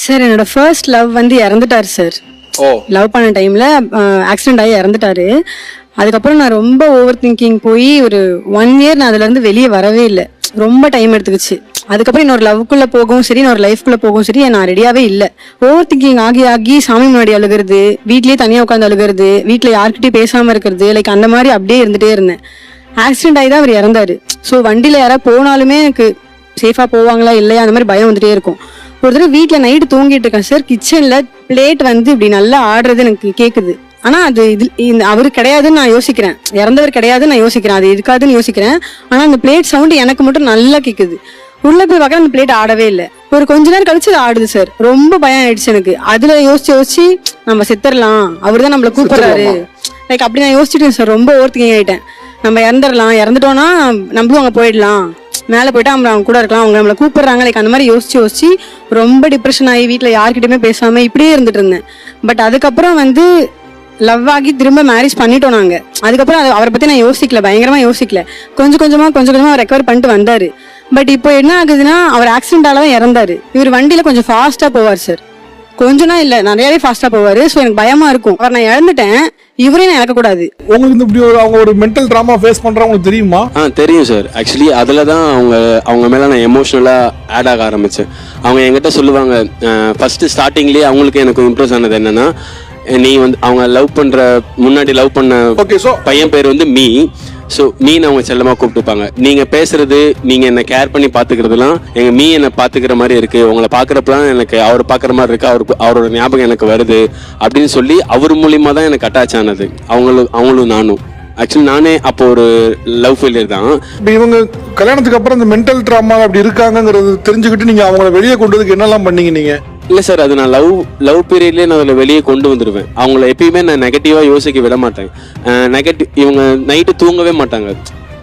Sir என்னோட first love வந்து இறந்துட்டாரு சார். ஓ லவ் பண்ண டைம்ல ஆக்சிடென்ட் ஆகி இறந்துட்டாரு. அதுக்கப்புறம் நான் ரொம்ப ஓவர் திங்கிங் போய் ஒரு 1 இயர் நான் அதுல இருந்து வெளியே வரவே இல்லை. ரொம்ப டைம் எடுத்துக்கிச்சு. அதுக்கப்புறம் இன்னொரு லவ்க்குள்ள போகவும் சரி, இன்னொரு லைஃப்குள்ள போகவும் சரி, நான் ரெடியாவே இல்லை. ஓவர் திங்கிங் ஆகி ஆகி சாமி முன்னாடி அழுகிறது, வீட்லயே தனியா உட்காந்து அழுகிறது, வீட்டுல யார்கிட்டயும் பேசாம இருக்கிறது, லைக் அந்த மாதிரி அப்படியே இருந்துட்டே இருந்தேன். ஆக்சிடென்ட் ஆகி தான் அவர் இறந்தாரு. ஸோ வண்டியில யாராவது போனாலுமே எனக்கு சேஃபா போவாங்களா இல்லையா அந்த மாதிரி பயம் வந்துட்டே இருக்கும். ஒரு தடவை வீட்டில் நைட்டு தூங்கிட்டு இருக்கேன் சார். கிச்சன்ல பிளேட் வந்து இப்படி நல்லா ஆடுறது எனக்கு கேட்குது. ஆனா அது இந்த அவரு கிடையாதுன்னு நான் யோசிக்கிறேன், இறந்தவர் கிடையாதுன்னு நான் யோசிக்கிறேன், அது இருக்காதுன்னு யோசிக்கிறேன். ஆனா அந்த பிளேட் சவுண்ட் எனக்கு மட்டும் நல்லா கேட்குது. உள்ள போய் பார்க்க அந்த பிளேட் ஆடவே இல்லை. ஒரு கொஞ்ச நேரம் கழிச்சு அது ஆடுது சார். ரொம்ப பயம் ஆயிடுச்சு எனக்கு. அதுல யோசிச்சு நம்ம செத்துடலாம், அவர் தான் நம்மளை கூப்பிடுறாரு, லைக் அப்படி நான் யோசிச்சுட்டேன் சார். ரொம்ப ஓவர் திங்கிங் ஆயிட்டேன். நம்ம இறந்துட்டோம்னா நம்மளும் அங்கே போயிடலாம், மேலே போயிட்டா அவங்க கூட இருக்கலாம், அவங்க நம்மளை கூப்பிடுறாங்க, லைக் அந்த மாதிரி யோசிச்சு ரொம்ப டிப்ரெஷன் ஆகி வீட்டில் யார்கிட்டயுமே பேசாம இப்படியே இருந்துட்டு இருந்தேன். பட் அதுக்கப்புறம் வந்து லவ் ஆகி திரும்ப மேரேஜ் பண்ணிட்டோம் நாங்க. அதுக்கப்புறம் அவரை பத்தி நான் யோசிக்கல, பயங்கரமா யோசிக்கல. கொஞ்சம் கொஞ்சமா ரெக்கவர் பண்ணிட்டு வந்தாரு. பட் இப்போ என்ன ஆகுதுன்னா, அவர் ஆக்சிடென்டால தான் இறந்தாரு. இவர் வண்டியில கொஞ்சம் ஃபாஸ்டா போவார் சார். கொஞ்சம்னா இல்ல, நிறையவே ஃபாஸ்டா போவாரு. ஸோ எனக்கு பயமா இருக்கும், அவர் நான் இழந்துட்டேன், இவரையும் நான் இழக்கக்கூடாது. உங்களுக்கு இப்படி அவங்க ஒரு மென்டல் ட்ராமா ஃபேஸ் பண்றவங்களுக்கு தெரியுமா? தெரியும் சார். ஆக்சுவலி அதில் தான் அவங்க மேலே நான் எமோஷ்னலாக ஆட் ஆக ஆரம்பித்தேன். அவங்க என்கிட்ட சொல்லுவாங்க, ஃபர்ஸ்ட் ஸ்டார்டிங்லேயே அவங்களுக்கு எனக்கு இம்ப்ரெஸ் ஆனது என்னன்னா, நீ வந்து அவங்க முன்னாடி லவ் பண்ண பையன் பேர் வந்து மீ. ஸோ மீன் அவங்க செல்லமாக கூப்பிட்டுப்பாங்க. நீங்கள் பேசுறது, நீங்கள் என்னை கேர் பண்ணி பார்த்துக்கிறதுலாம் எங்கள் மீ என்னை பார்த்துக்கிற மாதிரி இருக்கு, உங்களை பார்க்குறப்பலாம் எனக்கு அவர் பார்க்குற மாதிரி இருக்கு, அவரோட ஞாபகம் எனக்கு வருது அப்படின்னு சொல்லி அவர் மூலியமா தான் எனக்கு அட்டாச் ஆனது. அவங்களும் நானும். ஆக்சுவலி நானே அப்போ ஒரு லவ் ஃபெயிலியர் தான். இவங்க கல்யாணத்துக்கு அப்புறம் இந்த மென்டல் ட்ராமா அப்படி இருக்காங்கிறது தெரிஞ்சுக்கிட்டு நீங்க அவங்கள வெளியே கொண்டு வரதுக்கு என்னெல்லாம் பண்ணீங்க நீங்க? இல்லை சார், அது நான் லவ் பீரியட்லேயே நான் அதில் வெளியே கொண்டு வந்துடுவேன். அவங்கள எப்பயுமே நான் நெகட்டிவாக யோசிக்க விட மாட்டேன். இவங்க நைட்டு தூங்கவே மாட்டாங்க.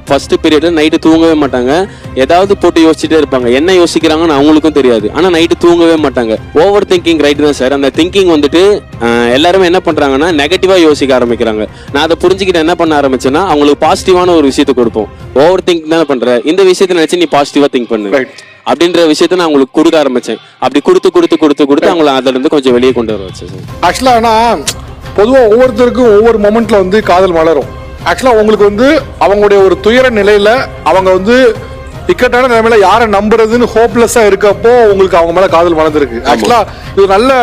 ஃபர்ஸ்ட் பீரியட்ல நைட்டு தூங்கவே மாட்டாங்க. ஏதாவது போட்டு யோசிச்சுட்டே இருப்பாங்க. என்ன யோசிக்கிறாங்கன்னு அவங்களுக்கும் தெரியாது. ஆனால் நைட்டு தூங்கவே மாட்டாங்க. ஓவர் திங்கிங் ரைட் தான் சார். அந்த திங்கிங் வந்துட்டு எல்லாருமே என்ன பண்றாங்கன்னா நெகட்டிவா யோசிக்க ஆரம்பிக்கிறாங்க. நான் அதை புரிஞ்சுக்கிட்டு என்ன பண்ண ஆரம்பிச்சேன்னா, அவங்களுக்கு பாசிட்டிவான ஒரு விஷயத்தை கொடுப்போம். ஓவர் திங்க் தானே பண்ற, இந்த விஷயத்தை நினைச்சு நீ பாசிட்டிவா திங்க் பண்ணு அப்படின்ற விஷயத்த நான் உங்களுக்கு கொடுக்க ஆரம்பிச்சேன். அப்படி கொடுத்து அவங்களை அதுல இருந்து கொஞ்சம் வெளியே கொண்டு வர வச்சேன். ஆக்சுவலா ஆனா பொதுவாக ஒவ்வொருத்தருக்கும் ஒவ்வொரு மொமெண்ட்ல வந்து காதல் மலரும். ஆக்சுவலா உங்களுக்கு வந்து அவங்களுடைய ஒரு துயர நிலையில அவங்க வந்து இக்கட்டான நிலைமையில யாரை நம்புறதுன்னு ஹோப்லெஸ்ஸா இருக்கப்போ உங்களுக்கு அவங்க மேல காதல் மலர்ந்துருக்கு. ஆக்சுவலா இது நல்ல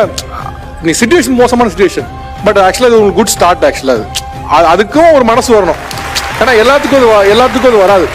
நீ சிச்சுவேஷன், மோசமான சிச்சுவேஷன், பட் ஆக்சுவலா இது உங்களுக்கு குட் ஸ்டார்ட். ஆக்சுவலா அதுக்கும் ஒரு மனசு வரணும். ஏன்னா எல்லாத்துக்கும் அது வராது.